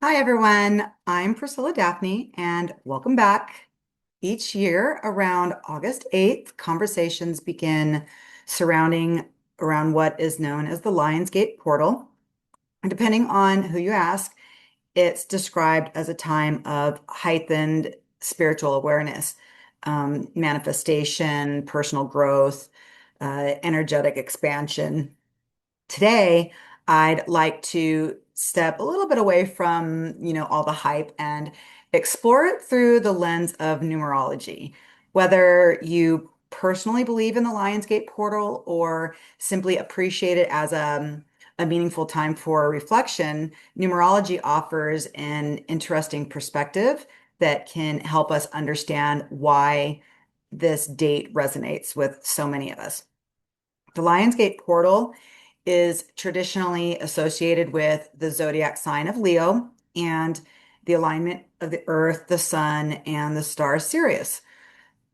Hi, everyone. I'm Priscilla Daphney, and welcome back. Each year around August 8th, conversations begin surrounding around what is known as the Lionsgate portal. And depending on who you ask, it's described as a time of heightened spiritual awareness, manifestation, personal growth, energetic expansion. Today, I'd like to step a little bit away from, all the hype and explore it through the lens of numerology. Whether you personally believe in the Lionsgate portal or simply appreciate it as a meaningful time for reflection, numerology offers an interesting perspective that can help us understand why this date resonates with so many of us. The Lionsgate portal is traditionally associated with the zodiac sign of Leo and the alignment of the earth, the sun, and the star Sirius.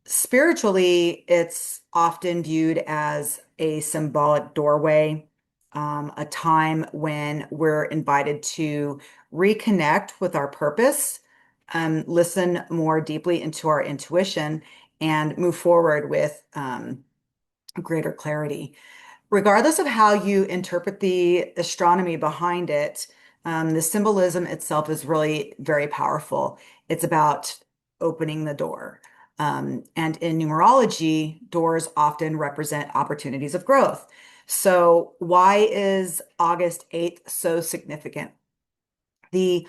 Spiritually, it's often viewed as a symbolic doorway, a time when we're invited to reconnect with our purpose, listen more deeply into our intuition, and move forward with greater clarity. Regardless of how you interpret the astronomy behind it, the symbolism itself is really very powerful. It's about opening the door. And in numerology, doors often represent opportunities of growth. So, why is August 8th so significant? The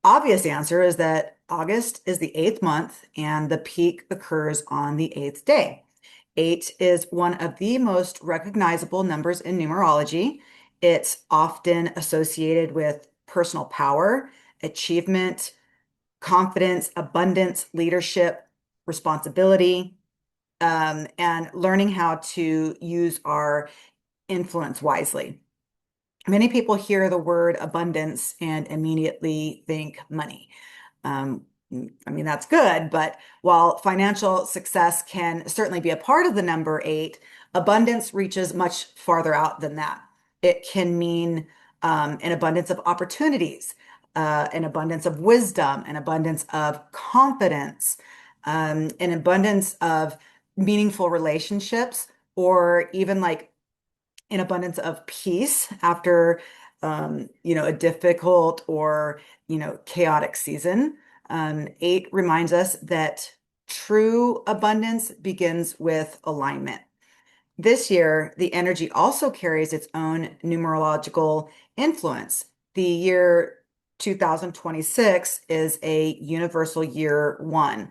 obvious answer is that August is the eighth month and the peak occurs on the eighth day. Eight is one of the most recognizable numbers in numerology. It's often associated with personal power, achievement, confidence, abundance, leadership, responsibility, and learning how to use our influence wisely. Many people hear the word abundance and immediately think money. Um, I mean, that's good, but while financial success can certainly be a part of the number eight, abundance reaches much farther out than that. It can mean an abundance of opportunities, an abundance of wisdom, an abundance of confidence, an abundance of meaningful relationships, or even like an abundance of peace after a difficult or chaotic season. Eight reminds us that true abundance begins with alignment. This year, the energy also carries its own numerological influence. The year 2026 is a universal year one.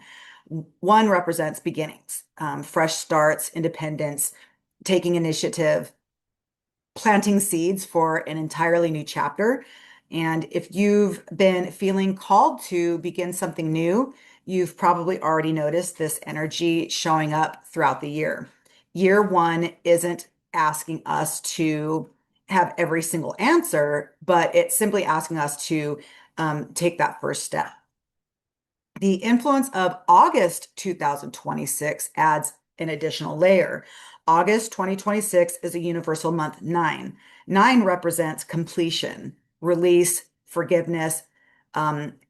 One represents beginnings, fresh starts, independence, taking initiative, planting seeds for an entirely new chapter. And if you've been feeling called to begin something new, you've probably already noticed this energy showing up throughout the year. Year one isn't asking us to have every single answer, but it's simply asking us to take that first step. The influence of August 2026 adds an additional layer. August 2026 is a universal month nine. Nine represents completion, release, forgiveness,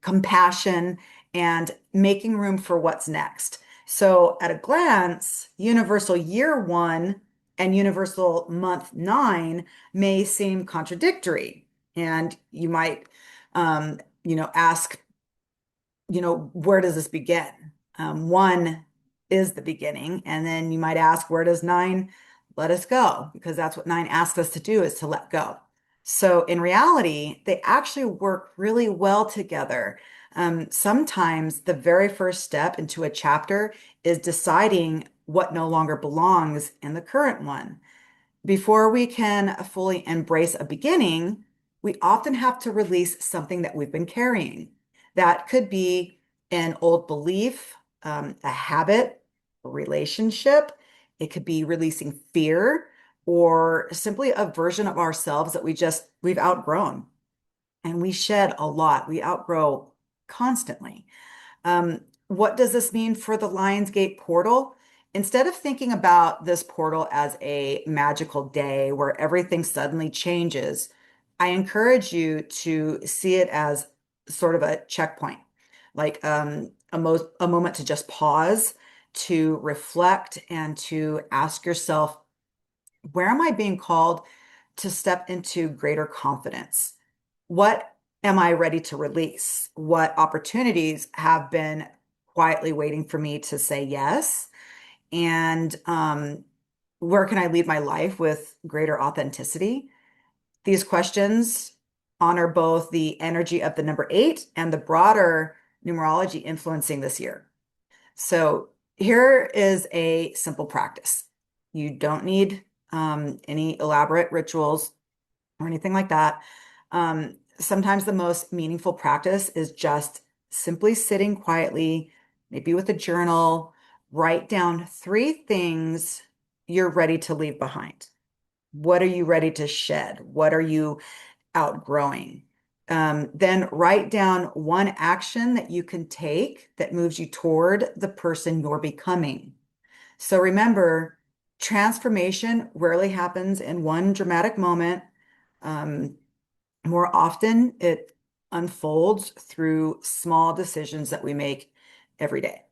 compassion, and making room for what's next. So, at a glance, universal year one and universal month nine may seem contradictory. And you might, ask, where does this begin? One is the beginning. And then you might ask, where does nine let us go? Because that's what nine asks us to do, is to let go. So in reality, they actually work really well together. Sometimes the very first step into a chapter is deciding what no longer belongs in the current one. Before we can fully embrace a beginning, we often have to release something that we've been carrying. That could be an old belief, a habit, a relationship. It could be releasing fear or simply a version of ourselves that we've outgrown. And we shed a lot. We outgrow constantly. What does this mean for the Lionsgate portal? Instead of thinking about this portal as a magical day where everything suddenly changes, I encourage you to see it as sort of a checkpoint, like a moment to just pause, to reflect, and to ask yourself, where am I being called to step into greater confidence? What am I ready to release? What opportunities have been quietly waiting for me to say yes? And where can I lead my life with greater authenticity? These questions honor both the energy of the number eight and the broader numerology influencing this year. So here is a simple practice. You don't need any elaborate rituals or anything like that. Sometimes the most meaningful practice is just simply sitting quietly, maybe with a journal, write down three things you're ready to leave behind. What are you ready to shed? What are you outgrowing? Then write down one action that you can take that moves you toward the person you're becoming. So remember, transformation rarely happens in one dramatic moment. Um, More often, it unfolds through small decisions that we make every day.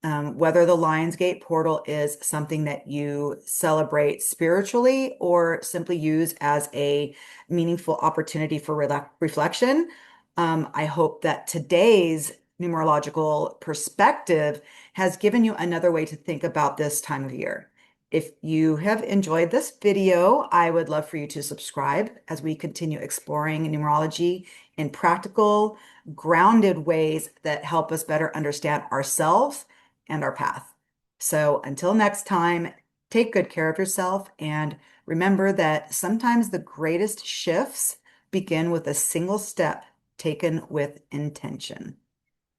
Whether the Lionsgate portal is something that you celebrate spiritually or simply use as a meaningful opportunity for reflection, I hope that today's numerological perspective has given you another way to think about this time of year. If you have enjoyed this video, I would love for you to subscribe as we continue exploring numerology in practical, grounded ways that help us better understand ourselves and our path. So until next time, take good care of yourself and remember that sometimes the greatest shifts begin with a single step taken with intention.